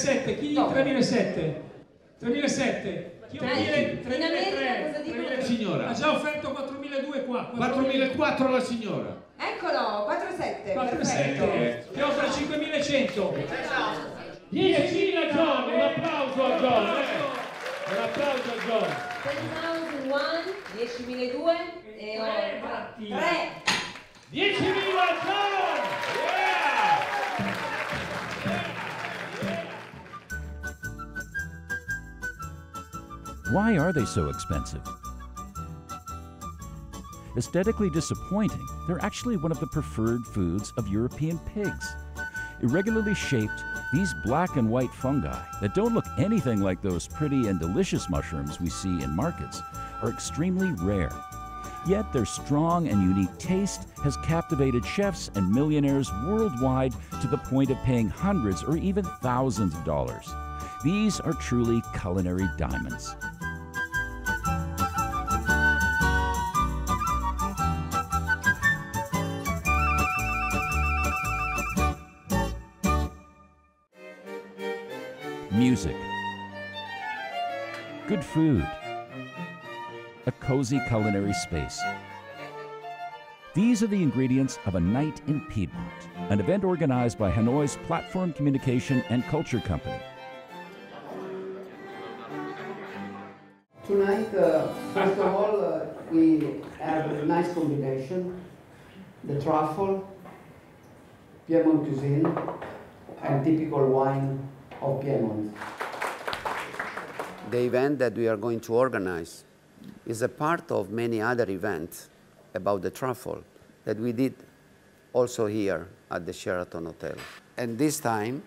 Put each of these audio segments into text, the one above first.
3.700, chi 3.700? 3.700. Chi offre 3.300? Signora. Ha già offerto 4.200 qua. 4.400 la signora. Eccolo, 4.700. 4.700. Che offre 5.100. 10.000 John, un applauso a John. Un applauso a John. 10.001, 10.002 e 3. 10.000 John! Yeah! Why are they so expensive? Aesthetically disappointing, they're actually one of the preferred foods of European pigs. Irregularly shaped, these black and white fungi that don't look anything like those pretty and delicious mushrooms we see in markets are extremely rare. Yet their strong and unique taste has captivated chefs and millionaires worldwide to the point of paying hundreds or even thousands of dollars. These are truly culinary diamonds. Music, good food, a cozy culinary space. These are the ingredients of a night in Piedmont, an event organized by Hanoi's Platform Communication and Culture Company. Tonight, first of all, we have a nice combination, the truffle, Piedmont cuisine, and typical wine of Piedmont. The event that we are going to organize is a part of many other events about the truffle that we did also here at the Sheraton Hotel. And this time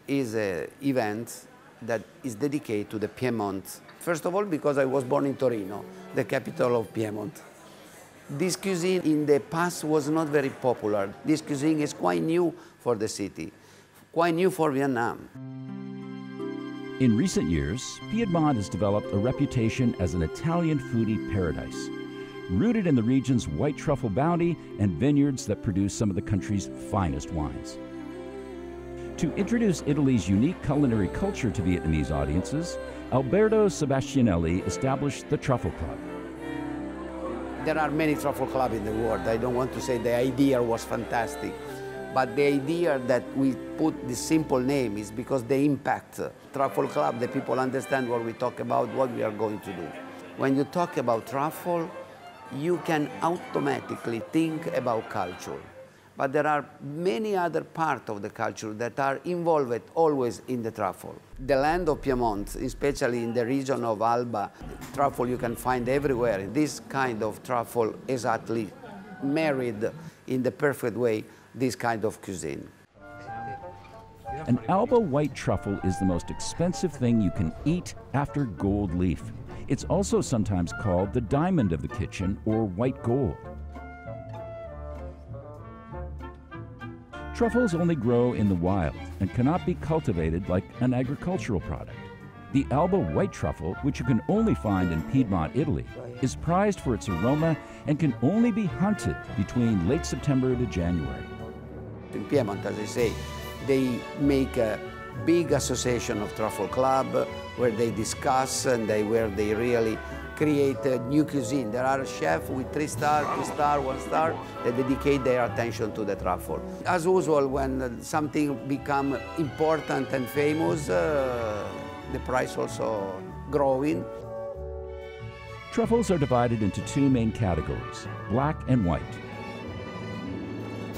is an event that is dedicated to the Piedmont. First of all, because I was born in Torino, the capital of Piedmont. This cuisine in the past was not very popular. This cuisine is quite new for the city, quite new for Vietnam. In recent years, Piedmont has developed a reputation as an Italian foodie paradise, rooted in the region's white truffle bounty and vineyards that produce some of the country's finest wines. To introduce Italy's unique culinary culture to Vietnamese audiences, Alberto Sebastianelli established the Truffle Club. There are many truffle clubs in the world. I don't want to say the idea was fantastic, but the idea that we put this simple name is because the impact. Truffle Club, the people understand what we talk about, what we are going to do. When you talk about truffle, you can automatically think about culture. But there are many other parts of the culture that are involved always in the truffle. The land of Piedmont, especially in the region of Alba, truffle you can find everywhere. This kind of truffle exactly married in the perfect way this kind of cuisine. An Alba white truffle is the most expensive thing you can eat after gold leaf. It's also sometimes called the diamond of the kitchen or white gold. Truffles only grow in the wild and cannot be cultivated like an agricultural product. The Alba white truffle, which you can only find in Piedmont, Italy, is prized for its aroma and can only be hunted between late September to January. In Piedmont, as I say, they make a big association of truffle club where they discuss and where they really create a new cuisine. There are chefs with 3 stars, 2 stars, 1 star that dedicate their attention to the truffle. As usual, when something becomes important and famous, the price also growing. Truffles are divided into 2 main categories, black and white.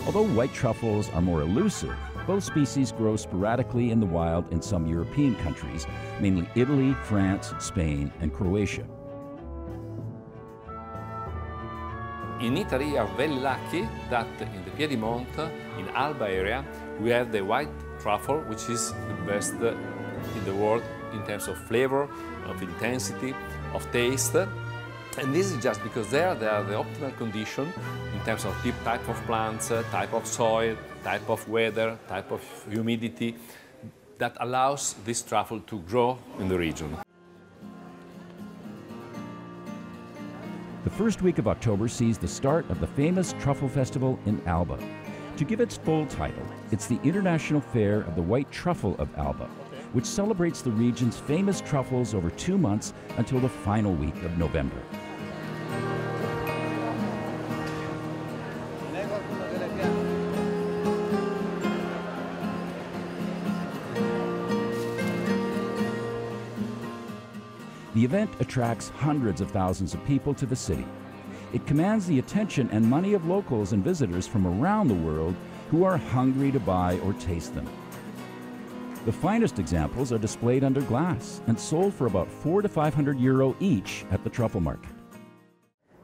Although white truffles are more elusive, both species grow sporadically in the wild in some European countries, mainly Italy, France, Spain, and Croatia. In Italy, we are very lucky that in the Piedmont, in Alba area, we have the white truffle, which is the best in the world in terms of flavor, of intensity, of taste. And this is just because there are the optimal condition in terms of type of plants, type of soil, type of weather, type of humidity that allows this truffle to grow in the region. The first week of October sees the start of the famous Truffle Festival in Alba. To give its full title, it's the International Fair of the White Truffle of Alba, which celebrates the region's famous truffles over 2 months until the final week of November. The event attracts hundreds of thousands of people to the city. It commands the attention and money of locals and visitors from around the world who are hungry to buy or taste them. The finest examples are displayed under glass and sold for about €400 to €500 each at the truffle market.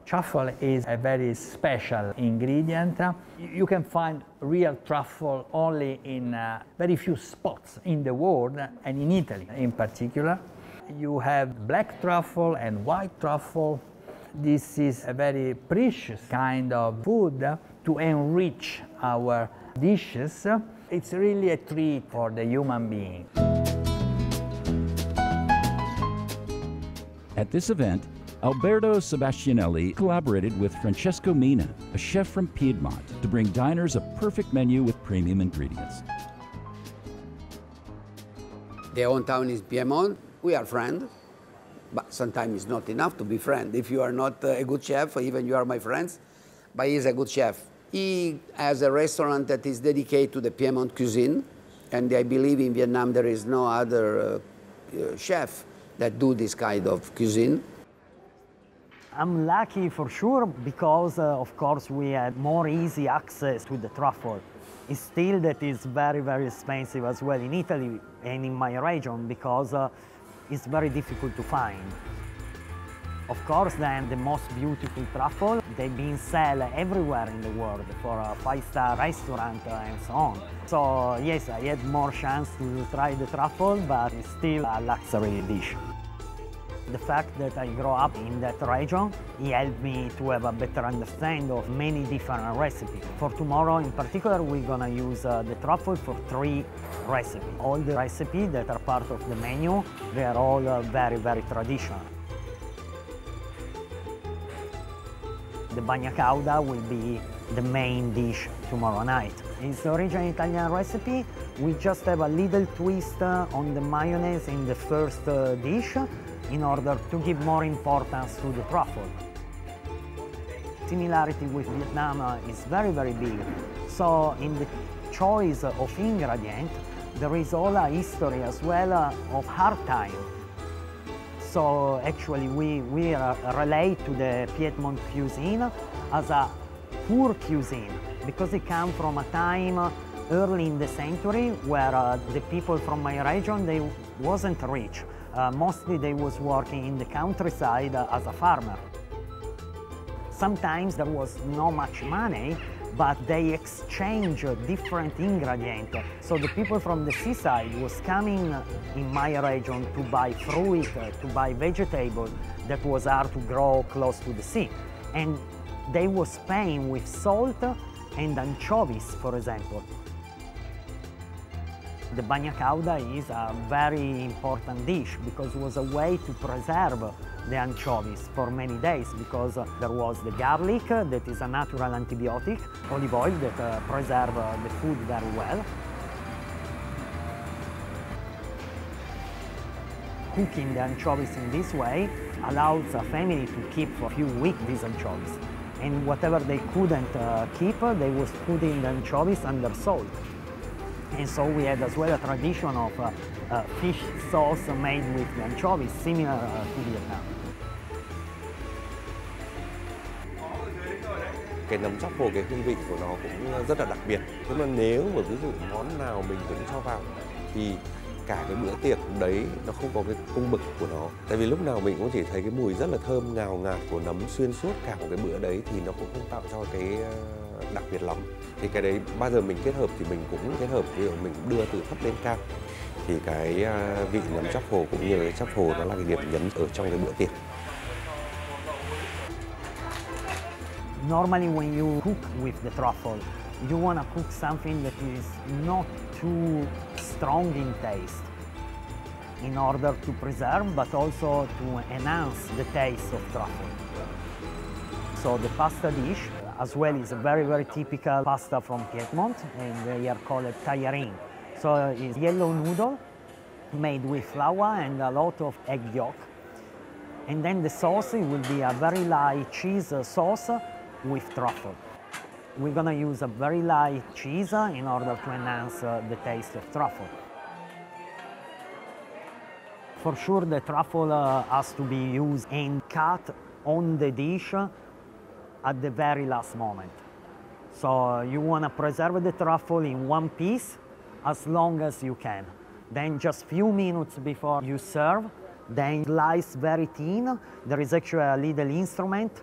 Truffle is a very special ingredient. You can find real truffle only in very few spots in the world, and in Italy in particular. You have black truffle and white truffle. This is a very precious kind of food to enrich our dishes. It's really a treat for the human being. At this event, Alberto Sebastianelli collaborated with Francesco Mina, a chef from Piedmont, to bring diners a perfect menu with premium ingredients. Their hometown is Piedmont. We are friends, but sometimes it's not enough to be friends. If you are not a good chef, even you are my friends, but he's a good chef. He has a restaurant that is dedicated to the Piedmont cuisine, and I believe in Vietnam there is no other chef that do this kind of cuisine. I'm lucky for sure because, of course, we had more easy access to the truffle. It's still that is very, very expensive as well in Italy and in my region because it's very difficult to find. Of course, then the most beautiful truffle, they've been sold everywhere in the world for a 5-star restaurant and so on. So yes, I had more chance to try the truffle, but it's still a luxury dish. The fact that I grew up in that region, it helped me to have a better understanding of many different recipes. For tomorrow in particular, we're gonna use the truffle for 3 recipes. All the recipes that are part of the menu, they are all very, very traditional. The bagna cauda will be the main dish tomorrow night. It's the original Italian recipe. We just have a little twist on the mayonnaise in the first dish in order to give more importance to the truffle. Similarity with Vietnam is very, very big. So in the choice of ingredient, there is all a history as well of hard time. So actually we relate to the Piedmont cuisine as a poor cuisine because it comes from a time early in the century where the people from my region, they wasn't rich. Mostly they was working in the countryside as a farmer. Sometimes there was not much money, but they exchanged different ingredients. So the people from the seaside was coming in my region to buy fruit, to buy vegetables that was hard to grow close to the sea. And they was paying with salt and anchovies, for example. The bagna cauda is a very important dish because it was a way to preserve the anchovies for many days because there was the garlic that is a natural antibiotic, olive oil that preserve the food very well. Cooking the anchovies in this way allows a family to keep for a few weeks these anchovies. And whatever they couldn't keep, they was putting the anchovies under salt. And so we had as well a tradition of fish sauce made with the anchovies, similar to Vietnam. Cái nấm truffle, cái hương vị của nó cũng rất là đặc biệt. Thế mà nếu mà ví dụ món nào mình cũng cho vào thì cả cái bữa tiệc đấy nó không có cái cung bậc của nó. Tại vì lúc nào mình cũng chỉ thấy cái mùi rất là thơm ngào ngạt của nấm xuyên suốt cả một cái bữa đấy thì nó cũng không tạo cho cái đặc biệt lắm. Thì cái đấy bao giờ mình kết hợp thì mình cũng kết hợp, ví dụ mình đưa từ thấp lên cao. Thì cái vị nấm truffle cũng như cái truffle nó là cái điểm nhấn ở trong cái bữa tiệc. Normally when you cook with the truffle, you want to cook something that is not too strong in taste in order to preserve but also to enhance the taste of truffle. So the pasta dish as well is a very, very typical pasta from Piedmont and they are called tagliarini. So it's yellow noodle made with flour and a lot of egg yolk. And then the sauce will be a very light cheese sauce with truffle. We're gonna use a very light cheese in order to enhance the taste of truffle. For sure the truffle has to be used and cut on the dish at the very last moment. So you wanna preserve the truffle in one piece as long as you can. Then just few minutes before you serve, then slice very thin. There is actually a little instrument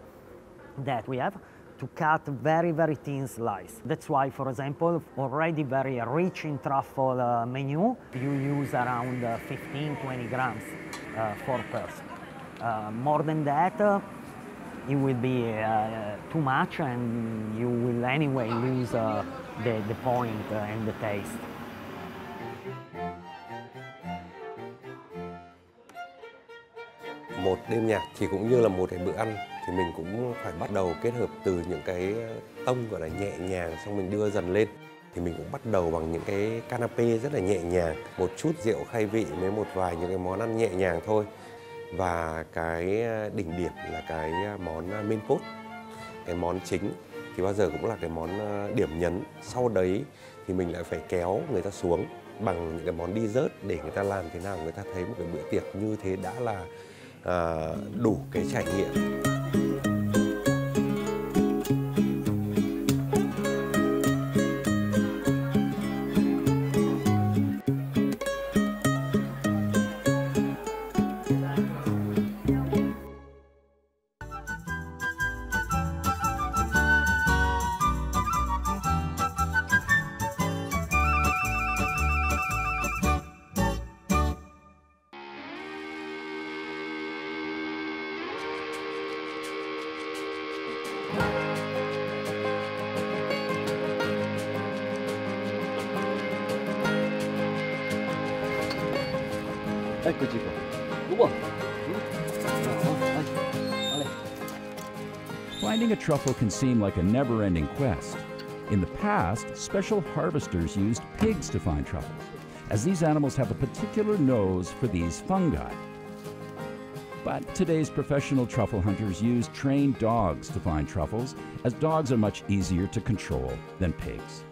that we have to cut very, very thin slice. That's why, for example, already very rich in truffle menu, you use around 15-20 grams per person. More than that, it will be too much and you will anyway lose the point and the taste. Một đêm nhạc thì cũng như là một cái bữa ăn thì mình cũng phải bắt đầu kết hợp từ những cái tông gọi là nhẹ nhàng, xong mình đưa dần lên. Thì mình cũng bắt đầu bằng những cái canapé rất là nhẹ nhàng, một chút rượu khai vị với một vài những cái món ăn nhẹ nhàng thôi. Và cái đỉnh điểm là cái món main course, cái món chính thì bao giờ cũng là cái món điểm nhấn. Sau đấy thì mình lại phải kéo người ta xuống bằng những cái món dessert để người ta làm thế nào người ta thấy một cái bữa tiệc như thế đã là đủ cái trải nghiệm. Eccoci qua. Buono. Finding a truffle can seem like a never-ending quest. In the past, special harvesters used pigs to find truffles, as these animals have a particular nose for these fungi. But today's professional truffle hunters use trained dogs to find truffles, as dogs are much easier to control than pigs.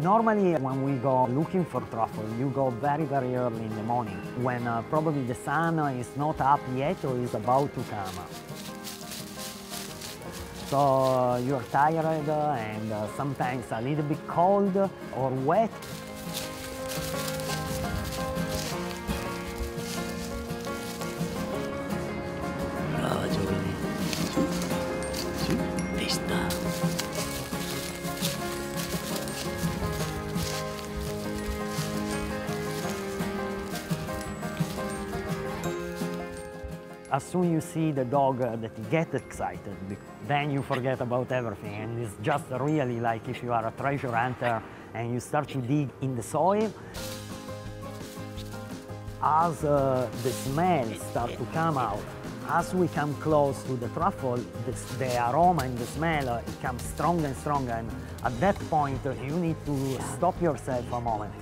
Normally, when we go looking for truffle, you go very, very early in the morning, when probably the sun is not up yet or is about to come up. So you're tired and sometimes a little bit cold or wet. Brava giovane. Su, testa. As soon as you see the dog that gets excited, then you forget about everything. And it's just really like if you are a treasure hunter and you start to dig in the soil. As the smell starts to come out, as we come close to the truffle, the aroma and the smell it comes stronger and stronger. And at that point, you need to stop yourself a moment.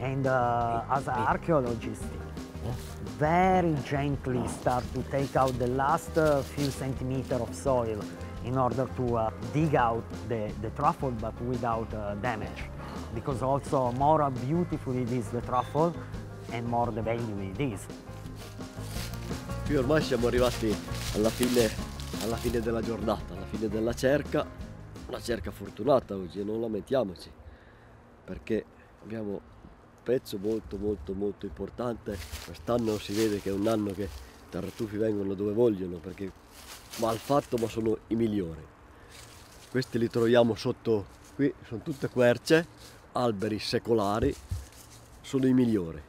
And as an archaeologist, very gently start to take out the last few centimeters of soil in order to dig out the truffle, but without damage. Because also more beautiful it is the truffle and more the value it is. Qui ormai siamo arrivati alla fine della giornata, alla fine della cerca. Una cerca fortunata oggi e non lamentiamoci, perché abbiamo pezzo molto importante. Quest'anno si vede che è un anno che i tartufi vengono dove vogliono, perché malfatto ma sono i migliori. Questi li troviamo sotto qui, sono tutte querce, alberi secolari, sono i migliori.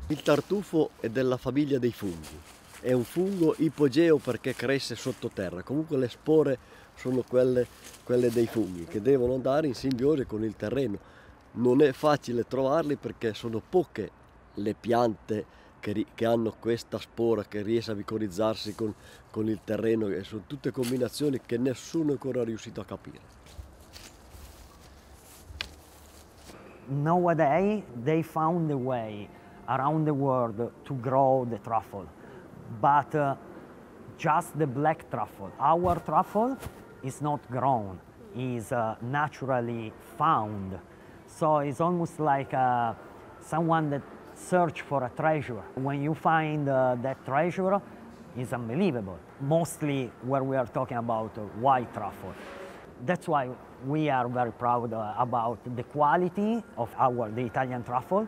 Il tartufo è della famiglia dei funghi, è un fungo ipogeo perché cresce sottoterra, comunque le spore sono quelle dei funghi che devono andare in simbiosi con il terreno. Non è facile trovarli perché sono poche le piante che hanno questa spora che riesce a micorizzarsi con il terreno, e sono tutte combinazioni che nessuno è ancora riuscito a capire. Nowadays, they found a way around the world to grow the truffle, but just the black truffle. Our truffle is not grown, is naturally found. So it's almost like someone that search for a treasure. When you find that treasure, it's unbelievable. Mostly where we are talking about white truffle. That's why we are very proud about the quality of the Italian truffle,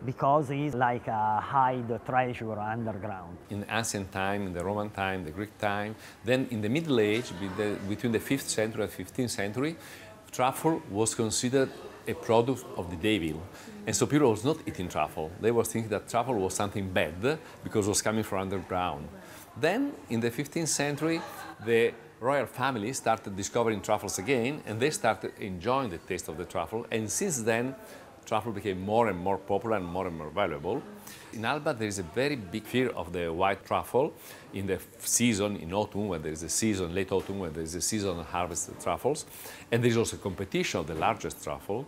because it's like a hide treasure underground. In ancient time, in the Roman time, the Greek time, then in the Middle Age, between the 5th century and 15th century, truffle was considered a product of the devil. And so people was not eating truffle. They were thinking that truffle was something bad because it was coming from underground. Then, in the 15th century, the royal family started discovering truffles again, and they started enjoying the taste of the truffle. And since then, truffle became more and more popular and more valuable. In Alba, there is a very big fear of the white truffle in the season, in autumn, when there is a season, late autumn, when there is a season to harvest the truffles. And there is also a competition of the largest truffle.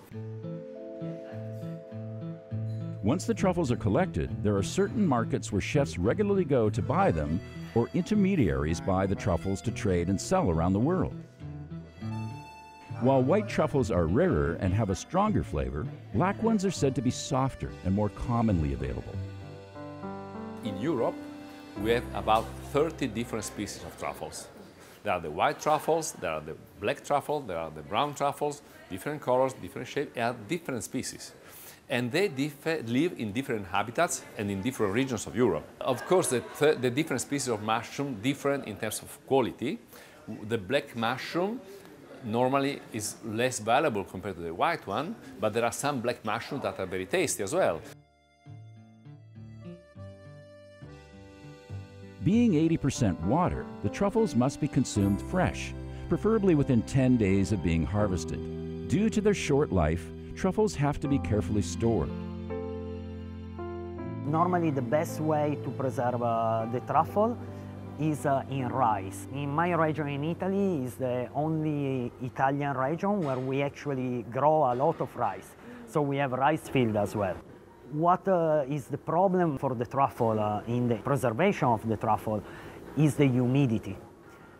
Once the truffles are collected, there are certain markets where chefs regularly go to buy them, or intermediaries buy the truffles to trade and sell around the world. While white truffles are rarer and have a stronger flavor, black ones are said to be softer and more commonly available. In Europe, we have about 30 different species of truffles. There are the white truffles, there are the black truffle, there are the brown truffles, different colors, different shapes, and different species. And they live in different habitats and in different regions of Europe. Of course, the different species of mushroom different in terms of quality. The black mushroom normally is less valuable compared to the white one, but there are some black mushrooms that are very tasty as well. Being 80% water, the truffles must be consumed fresh, preferably within 10 days of being harvested. Due to their short life, truffles have to be carefully stored. Normally the best way to preserve the truffle is in rice. In my region in Italy is the only Italian region where we actually grow a lot of rice. So we have rice field as well. What is the problem for the truffle in the preservation of the truffle is the humidity.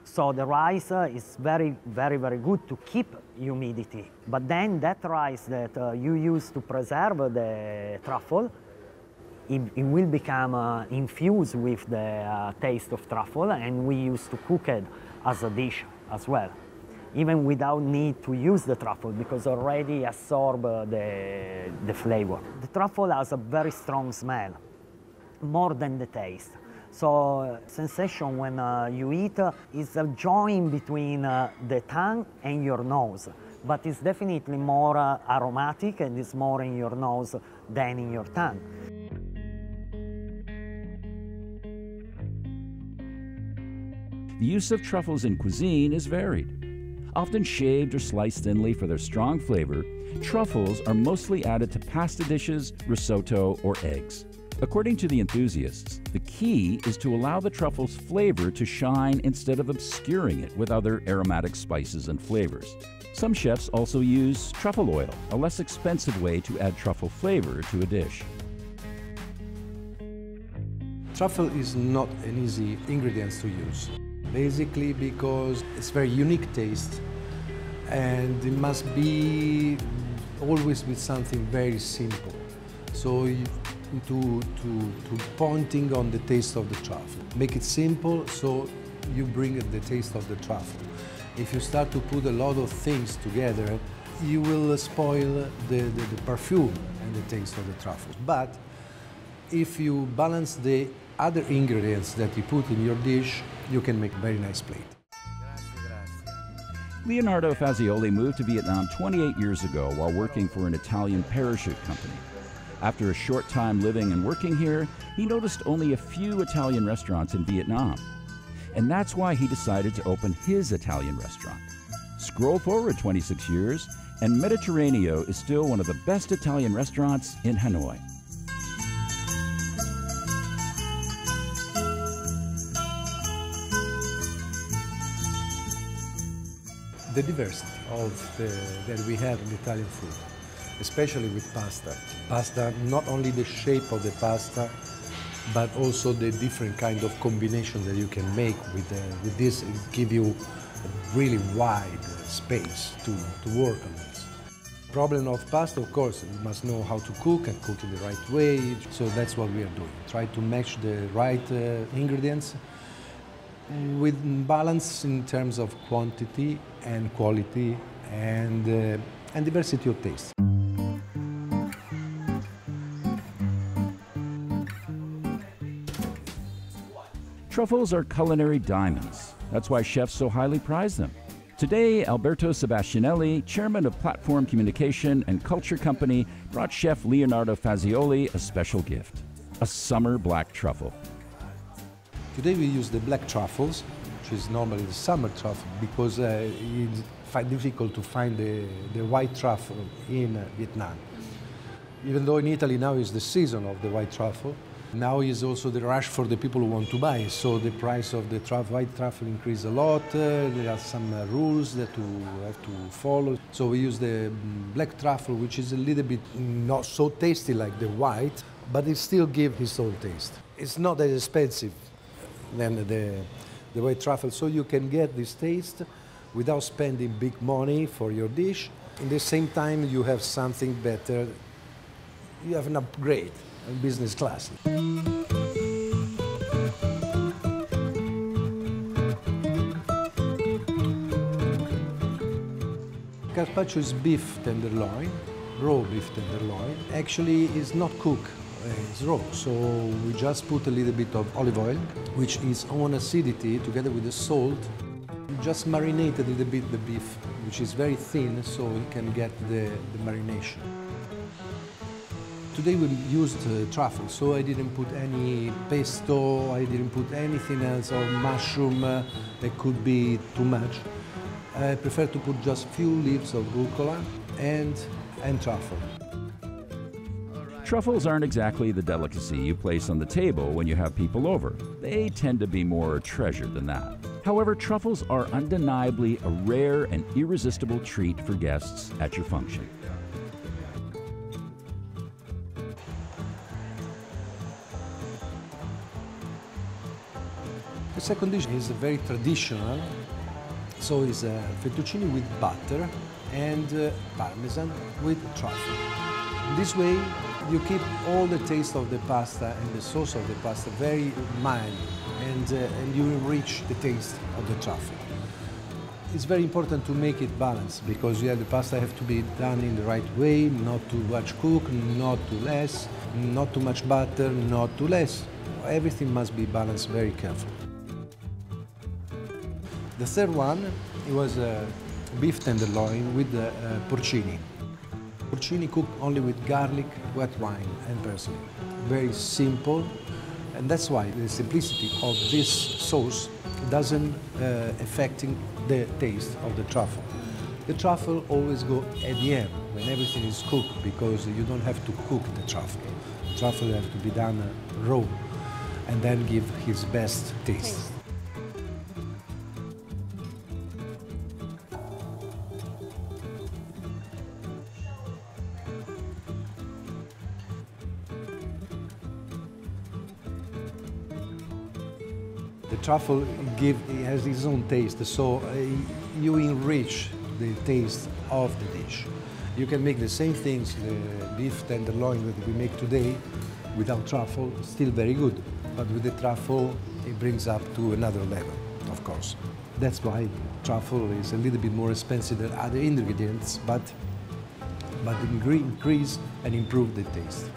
So the rice is very good to keep humidity. But then that rice that you use to preserve the truffle, it will become infused with the taste of truffle, and we used to cook it as a dish as well, even without need to use the truffle, because already absorb the flavor. The truffle has a very strong smell, more than the taste. So sensation when you eat is a joint between the tongue and your nose, but it's definitely more aromatic and it's more in your nose than in your tongue. The use of truffles in cuisine is varied. Often shaved or sliced thinly for their strong flavor, truffles are mostly added to pasta dishes, risotto, or eggs. According to the enthusiasts, the key is to allow the truffle's flavor to shine instead of obscuring it with other aromatic spices and flavors. Some chefs also use truffle oil, a less expensive way to add truffle flavor to a dish. Truffle is not an easy ingredient to use, basically because it's very unique taste and it must be always with something very simple. So to pointing on the taste of the truffle. Make it simple so you bring the taste of the truffle. If you start to put a lot of things together, you will spoil the perfume and the taste of the truffle. But if you balance the other ingredients that you put in your dish, you can make a very nice plate. Leonardo Fazioli moved to Vietnam 28 years ago while working for an Italian parachute company. After a short time living and working here, he noticed only a few Italian restaurants in Vietnam. And that's why he decided to open his Italian restaurant. Scroll forward 26 years, and Mediterraneo is still one of the best Italian restaurants in Hanoi. The diversity that we have in Italian food. especially with pasta. Pasta, not only the shape of the pasta, but also the different kind of combination that you can make with this. It gives you a really wide space to work on this. Problem of pasta, of course, you must know how to cook and cook in the right way. So that's what we are doing. Try to match the right ingredients with balance in terms of quantity and quality and diversity of taste. Truffles are culinary diamonds. That's why chefs so highly prize them. Today, Alberto Sebastianelli, chairman of Platform Communication and Culture Company, brought chef Leonardo Fazioli a special gift, a summer black truffle. Today we use the black truffles, which is normally the summer truffle, because it's difficult to find the white truffle in Vietnam. Even though in Italy now is the season of the white truffle, now is also the rush for the people who want to buy. So the price of the white truffle increased a lot. There are some rules that you have to follow. So we use the black truffle, which is a little bit not so tasty like the white, but it still gives its own taste. It's not as expensive than the white truffle, so you can get this taste without spending big money for your dish. In the same time, you have something better. You have an upgrade in business class. Carpaccio is beef tenderloin, raw beef tenderloin. Actually, it's not cooked, it's raw. So we just put a little bit of olive oil, which is own acidity, together with the salt. Just marinate a little bit the beef, which is very thin, so you can get the marination. Today we used truffle, so I didn't put any pesto, I didn't put anything else, or mushroom that could be too much. I prefer to put just few leaves of rucola and truffle. Truffles aren't exactly the delicacy you place on the table when you have people over. They tend to be more treasured than that. However, truffles are undeniably a rare and irresistible treat for guests at your function. The second dish is very traditional, so it's fettuccine with butter and parmesan with truffle. This way, you keep all the taste of the pasta and the sauce of the pasta very mild, and you enrich the taste of the truffle. It's very important to make it balanced, because the pasta have to be done in the right way, not too much cooked, not too less, not too much butter, not too less. Everything must be balanced very carefully. The third one, it was beef tenderloin with porcini. Porcini cooked only with garlic, wet wine, and parsley. Very simple, and that's why the simplicity of this sauce doesn't affecting the taste of the truffle. The truffle always go at the end, when everything is cooked, because you don't have to cook the truffle. The truffle has to be done raw, and then give his best taste. The truffle has its own taste, so you enrich the taste of the dish. You can make the same things, the beef tenderloin that we make today, without truffle, still very good. But with the truffle, it brings up to another level, of course. That's why truffle is a little bit more expensive than other ingredients, but increase and improve the taste.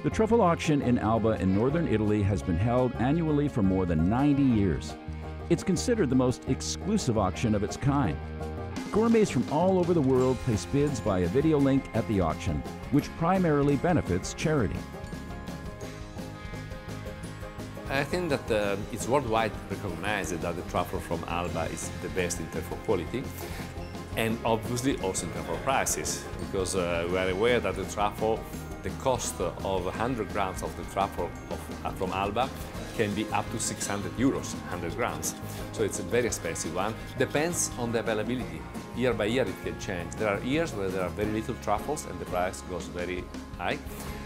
The truffle auction in Alba in northern Italy has been held annually for more than 90 years. It's considered the most exclusive auction of its kind. Gourmets from all over the world place bids via video link at the auction, which primarily benefits charity. I think that it's worldwide recognized that the truffle from Alba is the best in terms of quality, and obviously also in terms of prices, because we are aware that the truffle, the cost of 100 grams of the truffle from Alba can be up to 600 euros, 100 grams. So it's a very expensive one. Depends on the availability. Year by year it can change. There are years where there are very little truffles and the price goes very high,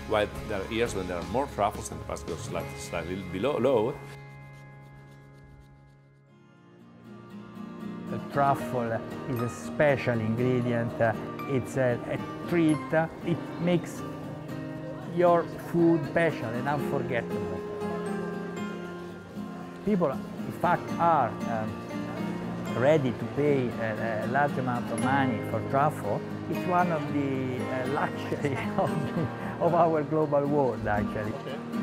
while there are years when there are more truffles and the price goes slightly below low. The truffle is a special ingredient. It's a treat. It makes your food special and unforgettable. People, in fact, are ready to pay a large amount of money for truffle. It's one of the luxury of our global world, actually. Okay.